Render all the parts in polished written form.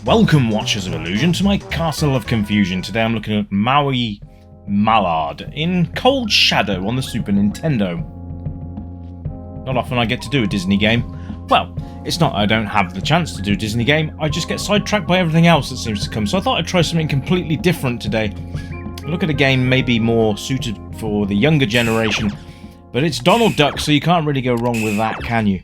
Welcome, Watchers of Illusion, to my Castle of Confusion. Today I'm looking at Maui Mallard in Cold Shadow on the Super Nintendo. Not often I get to do a Disney game. Well, it's not I don't have the chance to do a Disney game, I just get sidetracked by everything else that seems to come. So I thought I'd try something completely different today. Look at a game maybe more suited for the younger generation, but it's Donald Duck, so you can't really go wrong with that, can you?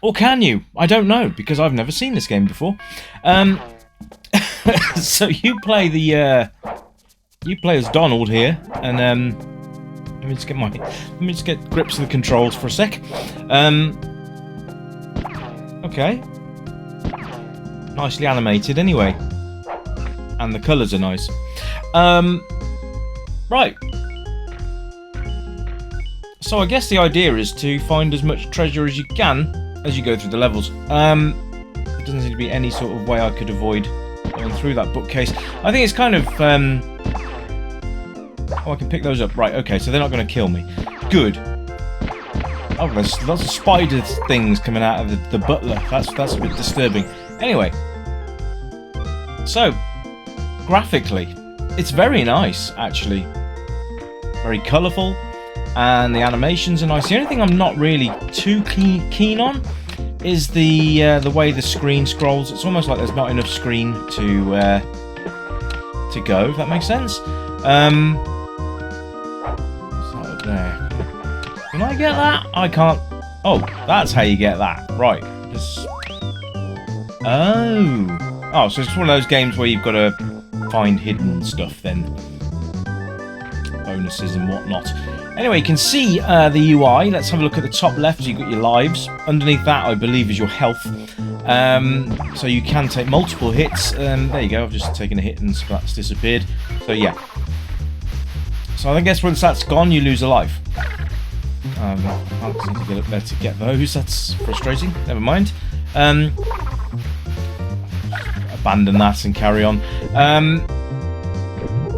Or can you? I don't know, because I've never seen this game before. So you play as Donald here, and let me just get grips of the controls for a sec. Okay, nicely animated anyway, and the colours are nice. Right. So I guess the idea is to find as much treasure as you can as you go through the levels. There doesn't seem to be any sort of way I could avoid going through that bookcase. I think it's kind of... Oh, I can pick those up. Right, okay, so they're not going to kill me. Good. Oh, there's lots of spider things coming out of the butler. That's a bit disturbing. Anyway. So, graphically, it's very nice, actually. Very colourful. And the animations are nice. The only thing I'm not really too keen on is the way the screen scrolls. It's almost like there's not enough screen to go, if that makes sense. What's that up there? Can I get that? I can't. Oh, that's how you get that. Right. Just... Oh, so it's one of those games where you've got to find hidden stuff then. Bonuses and whatnot. Anyway, you can see the UI. Let's have a look at the top left. You've got your lives. Underneath that, I believe, is your health. So you can take multiple hits. There you go. I've just taken a hit and that's disappeared. So yeah. So I guess once that's gone, you lose a life. I can't seem to get up there to get those. That's frustrating. Never mind. Abandon that and carry on.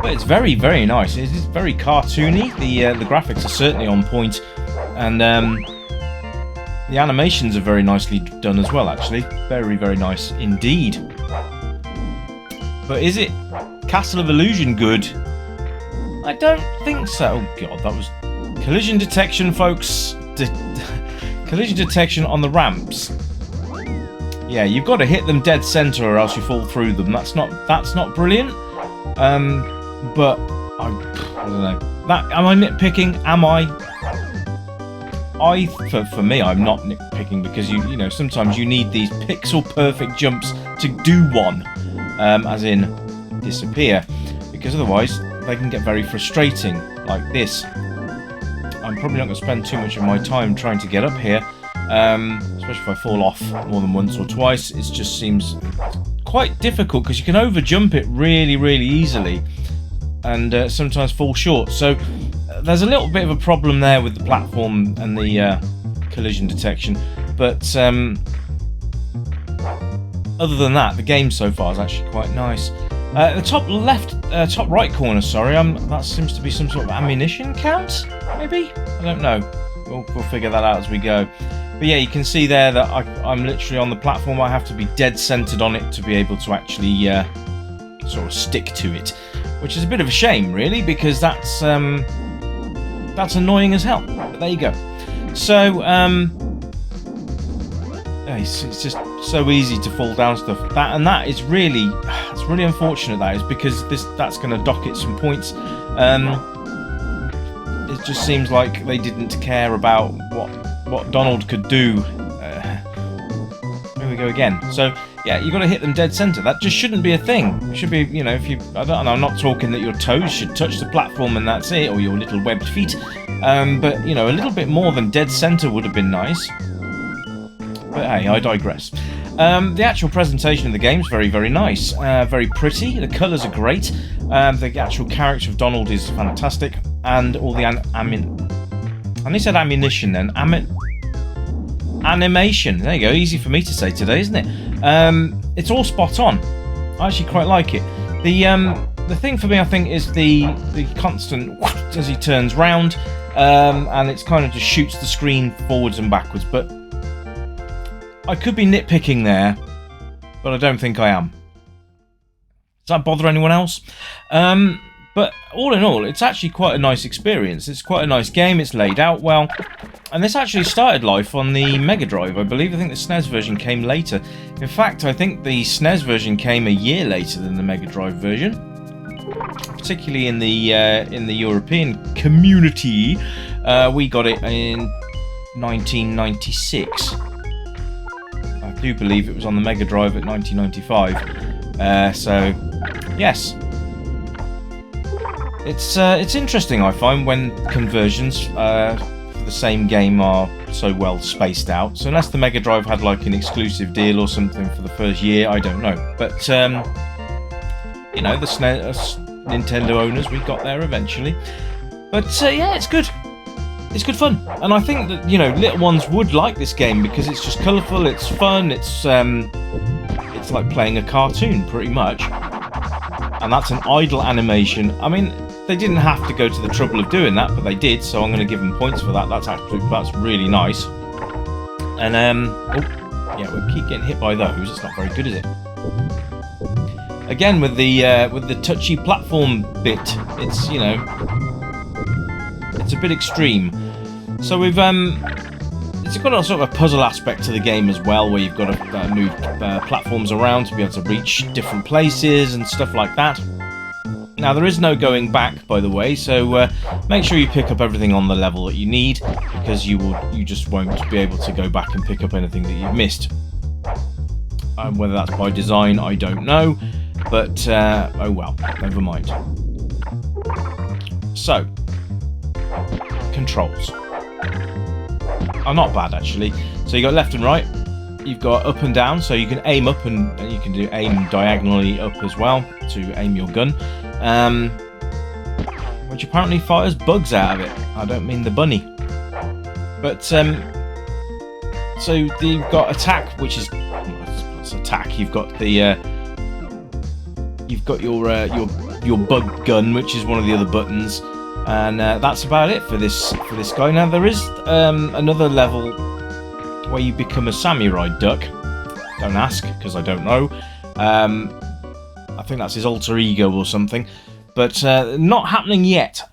But it's very, very nice. It is very cartoony. The graphics are certainly on point, and the animations are very nicely done as well. Actually, very, very nice indeed. But is it Castle of Illusion good? I don't think so. Oh god, that was collision detection, folks. Collision detection on the ramps. Yeah, you've got to hit them dead center, or else you fall through them. That's not brilliant. But I don't know. Am I nitpicking? Am I? For me, I'm not nitpicking because you know sometimes you need these pixel perfect jumps to do one, as in disappear, because otherwise they can get very frustrating like this. I'm probably not going to spend too much of my time trying to get up here, especially if I fall off more than once or twice. It just seems quite difficult because you can overjump it really, really easily. And sometimes fall short. So there's a little bit of a problem there with the platform and the collision detection. But other than that, the game so far is actually quite nice. The top right corner, sorry, that seems to be some sort of ammunition count, maybe? I don't know. We'll figure that out as we go. But yeah, you can see there that I'm literally on the platform. I have to be dead centered on it to be able to actually sort of stick to it. Which is a bit of a shame, really, because that's annoying as hell. But there you go. So, it's just so easy to fall down stuff. That is really, it's really unfortunate. That is because that's going to dock it some points. It just seems like they didn't care about what Donald could do. Here we go again. So. Yeah, you've got to hit them dead center. That just shouldn't be a thing. It should be, you know, I don't know, I'm not talking that your toes should touch the platform and that's it, or your little webbed feet. But, you know, a little bit more than dead center would have been nice. But hey, I digress. The actual presentation of the game is very, very nice. Very pretty. The colours are great. The actual character of Donald is fantastic. And all the I nearly said ammunition then. Animation. There you go. Easy for me to say today, isn't it? It's all spot on. I actually quite like it. The thing for me, I think, is the constant as he turns round, and it's kind of just shoots the screen forwards and backwards. But I could be nitpicking there, but I don't think I am. Does that bother anyone else? But all in all, it's actually quite a nice experience. It's quite a nice game. It's laid out well. And this actually started life on the Mega Drive, I believe. I think the SNES version came later. In fact, I think the SNES version came a year later than the Mega Drive version. Particularly in the European community. We got it in 1996. I do believe it was on the Mega Drive at 1995. So, yes. It's interesting, I find, when conversions for the same game are so well spaced out. So unless the Mega Drive had like an exclusive deal or something for the first year, I don't know. But you know, the SNES Nintendo owners, we got there eventually. But yeah, it's good. It's good fun, and I think that, you know, little ones would like this game because it's just colourful, it's fun, it's like playing a cartoon pretty much. And that's an idle animation. I mean, they didn't have to go to the trouble of doing that, but they did, so I'm going to give them points for that. That's really nice. And oh, yeah, we keep getting hit by those. It's not very good, is it? Again, with the touchy platform bit, it's, you know, it's a bit extreme. So we've it's got a sort of a puzzle aspect to the game as well, where you've got to move platforms around to be able to reach different places and stuff like that. Now, there is no going back, by the way, so make sure you pick up everything on the level that you need, because you just won't be able to go back and pick up anything that you've missed. Whether that's by design, I don't know, but oh well, never mind. So, controls are not bad, actually. So you got left and right, you've got up and down, so you can aim up, and you can do aim diagonally up as well to aim your gun, which apparently fires bugs out of it. I don't mean the bunny, but so you've got attack, which is attack. You've got the you've got your bug gun, which is one of the other buttons. And that's about it for this guy. Now, there is another level where you become a samurai duck. Don't ask, because I don't know. I think that's his alter ego or something. But not happening yet.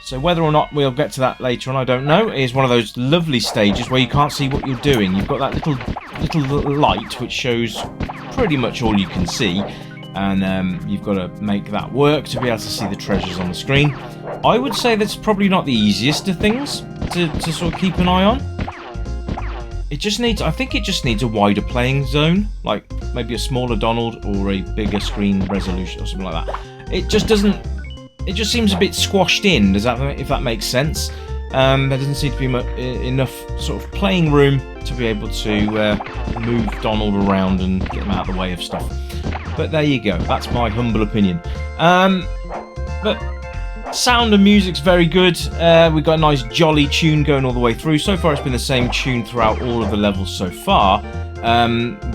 So whether or not we'll get to that later on, I don't know. It is one of those lovely stages where you can't see what you're doing. You've got that little light which shows pretty much all you can see. And you've got to make that work to be able to see the treasures on the screen. I would say that's probably not the easiest of things to sort of keep an eye on. I think it just needs a wider playing zone, like maybe a smaller Donald or a bigger screen resolution or something like that. It just seems a bit squashed in, if that makes sense. There doesn't seem to be enough sort of playing room to be able to move Donald around and get him out of the way of stuff. But there you go, that's my humble opinion. But sound and music's very good. We've got a nice jolly tune going all the way through. So far it's been the same tune throughout all of the levels so far.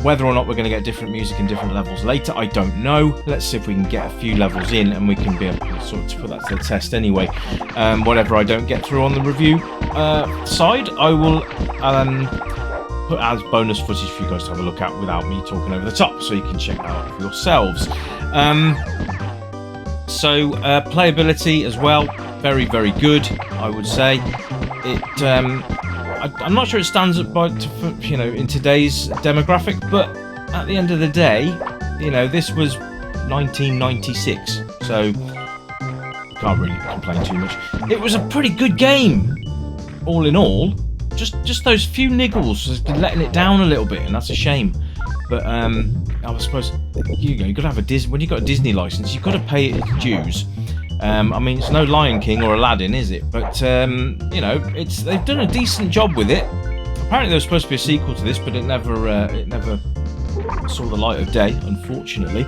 Whether or not we're going to get different music in different levels later, I don't know. Let's see if we can get a few levels in and we can be able to sort of put that to the test anyway. Whatever I don't get through on the review side, I will put as bonus footage for you guys to have a look at without me talking over the top, so you can check that out for yourselves. So playability as well, very, very good, I would say. I'm not sure it stands up in today's demographic, but at the end of the day, you know, this was 1996, so can't really complain too much. It was a pretty good game, all in all. Just those few niggles has been letting it down a little bit, and that's a shame. But I suppose you've got to have when you've got a Disney license, you've got to pay its dues. I mean, it's no Lion King or Aladdin, is it? But you know, they've done a decent job with it. Apparently, there was supposed to be a sequel to this, but it never saw the light of day, unfortunately.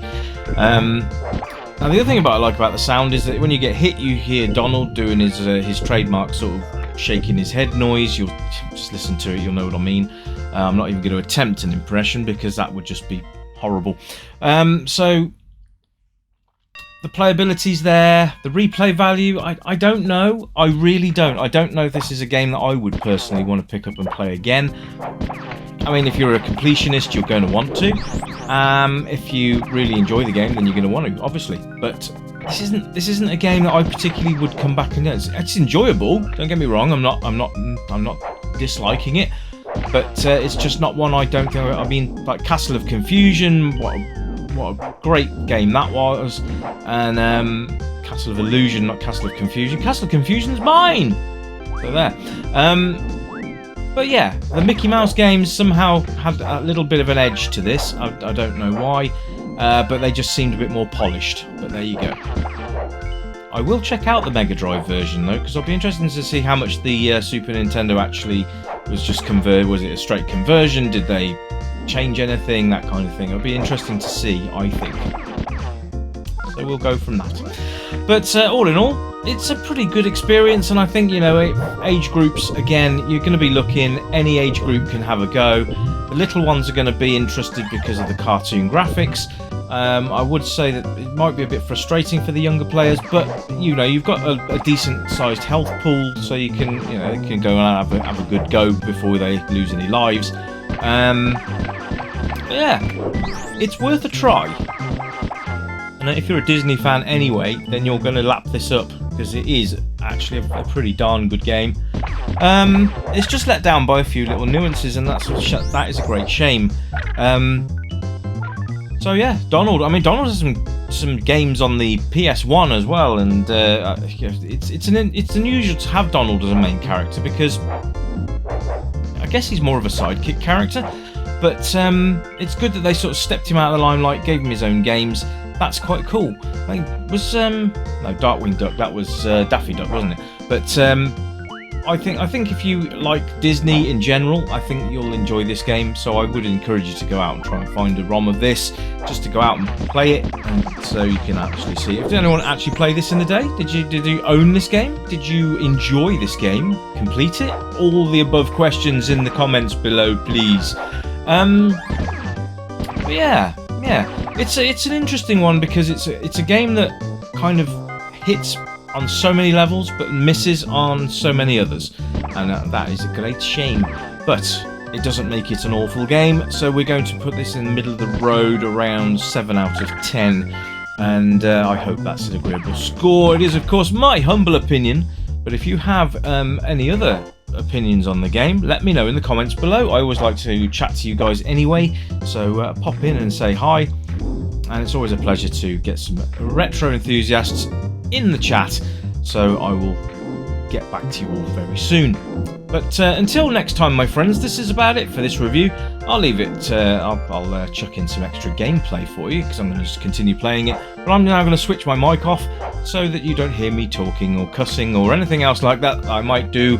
Now, the other thing I like about the sound is that when you get hit, you hear Donald doing his trademark sort of shaking his head noise. You'll just listen to it, you'll know what I mean. I'm not even going to attempt an impression because that would just be horrible. So the playability's there. The replay value, I don't know. I really don't. I don't know if this is a game that I would personally want to pick up and play again. I mean, if you're a completionist, you're going to want to. If you really enjoy the game, then you're going to want to, obviously. But this isn't a game that I particularly would come back and do. It's enjoyable. Don't get me wrong. I'm not disliking it, but it's just not one I don't think. I mean, like Castle of Confusion. What a great game that was, and Castle of Illusion, not Castle of Confusion. Castle of Confusion's mine. So there. But yeah, the Mickey Mouse games somehow had a little bit of an edge to this. I don't know why, but they just seemed a bit more polished. But there you go. I will check out the Mega Drive version though, because I'll be interested to see how much the Super Nintendo actually was just converted. Was it a straight conversion? Did they change anything? That kind of thing. It'll be interesting to see, I think. So we'll go from that. But all in all, it's a pretty good experience, and I think, you know, age groups, again, you're going to be looking, any age group can have a go. The little ones are going to be interested because of the cartoon graphics. I would say that it might be a bit frustrating for the younger players, but, you know, you've got a decent sized health pool, so you can, you know, they can go and have a good go before they lose any lives. Yeah, it's worth a try. And if you're a Disney fan anyway, then you're going to lap this up, because it is actually a pretty darn good game. It's just let down by a few little nuances, and that is a great shame. So yeah, Donald. I mean, Donald has some games on the PS1 as well, and it's unusual to have Donald as a main character, because I guess he's more of a sidekick character. But it's good that they sort of stepped him out of the limelight, gave him his own games. That's quite cool. I think was no Darkwing Duck. That was Daffy Duck, wasn't it? But I think if you like Disney in general, I think you'll enjoy this game. So I would encourage you to go out and try and find a ROM of this, just to go out and play it, and so you can actually see it. Did anyone actually play this in the day? Did you own this game? Did you enjoy this game? Complete it? All the above questions in the comments below, please. But yeah. It's an interesting one, because it's a game that kind of hits on so many levels but misses on so many others, and that is a great shame. But it doesn't make it an awful game, so we're going to put this in the middle of the road, around 7 out of 10, and I hope that's an agreeable score. It is, of course, my humble opinion, but if you have any other opinions on the game, let me know in the comments below. I always like to chat to you guys anyway, so pop in and say hi, and it's always a pleasure to get some retro enthusiasts in the chat, so I will get back to you all very soon. But until next time, my friends, this is about it for this review. I'll leave it, I'll chuck in some extra gameplay for you, because I'm going to just continue playing it, but I'm now going to switch my mic off so that you don't hear me talking or cussing or anything else like that I might do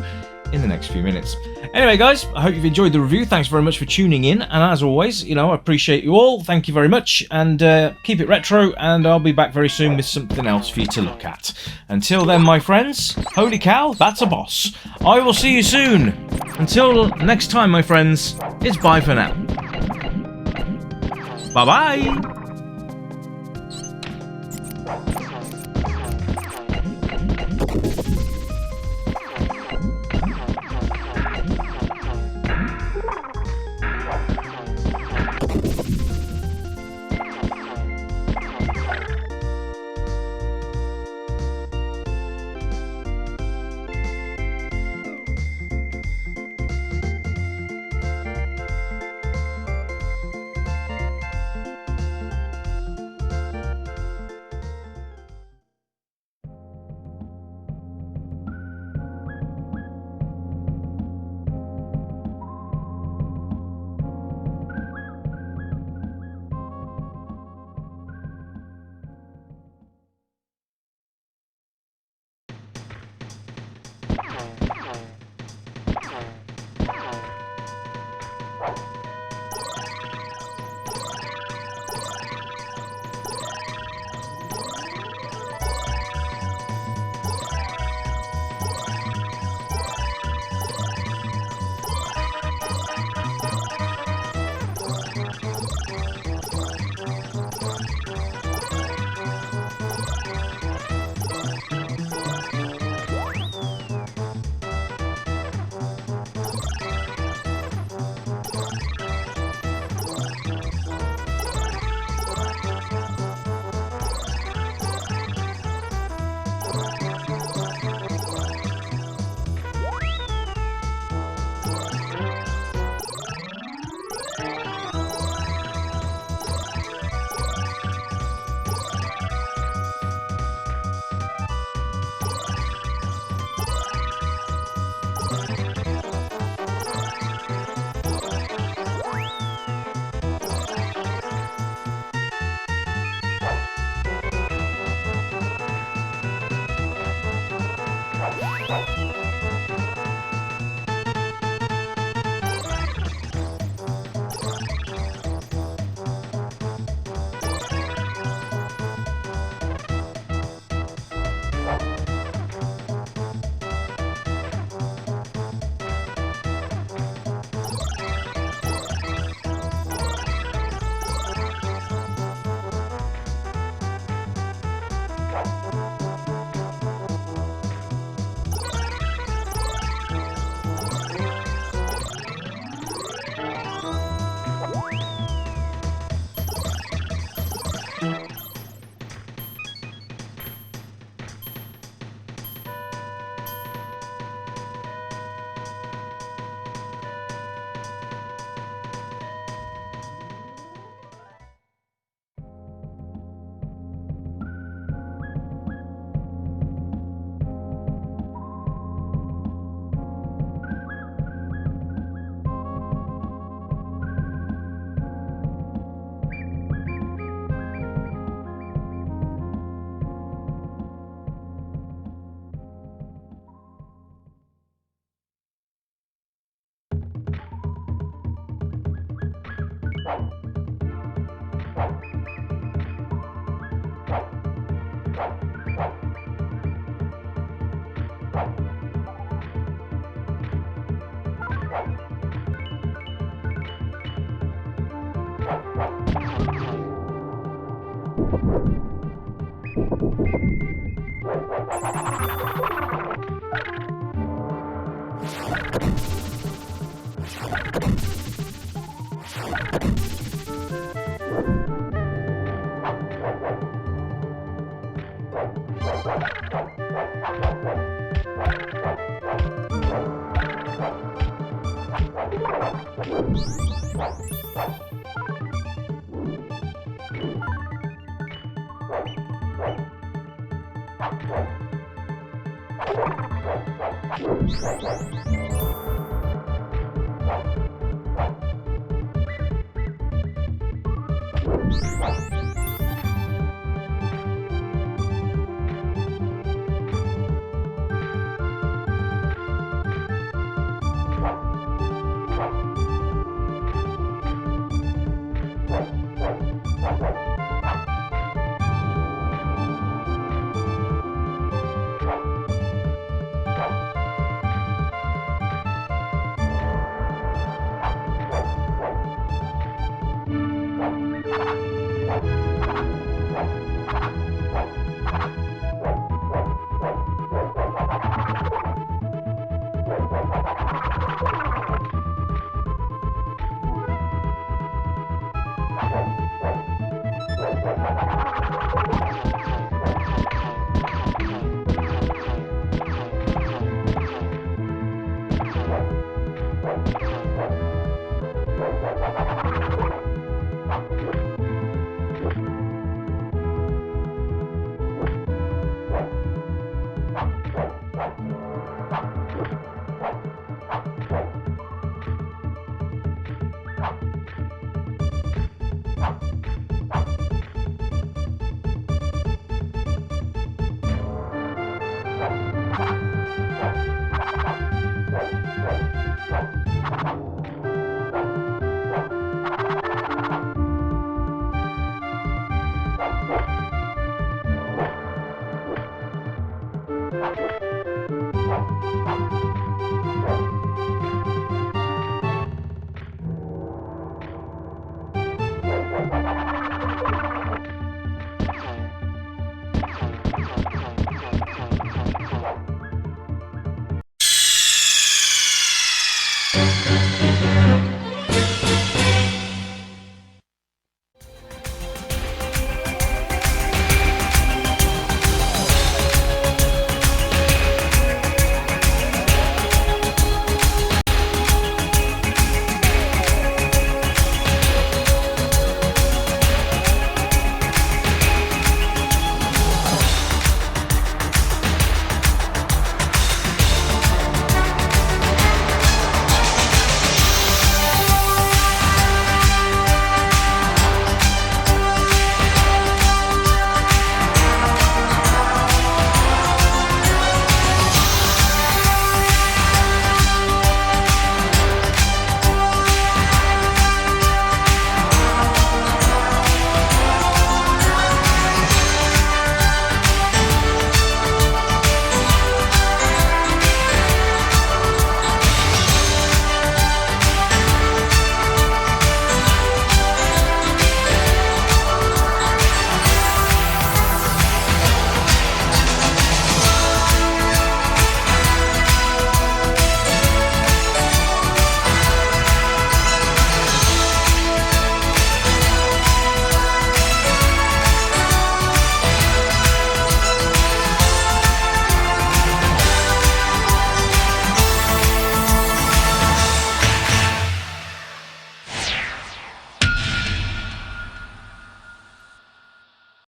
in the next few minutes. Anyway, guys, I hope you've enjoyed the review. Thanks very much for tuning in, and as always, you know, I appreciate you all. Thank you very much, and keep it retro, and I'll be back very soon with something else for you to look at. Until then, my friends, holy cow, that's a boss. I will see you soon. Until next time, my friends, it's bye for now. Bye-bye.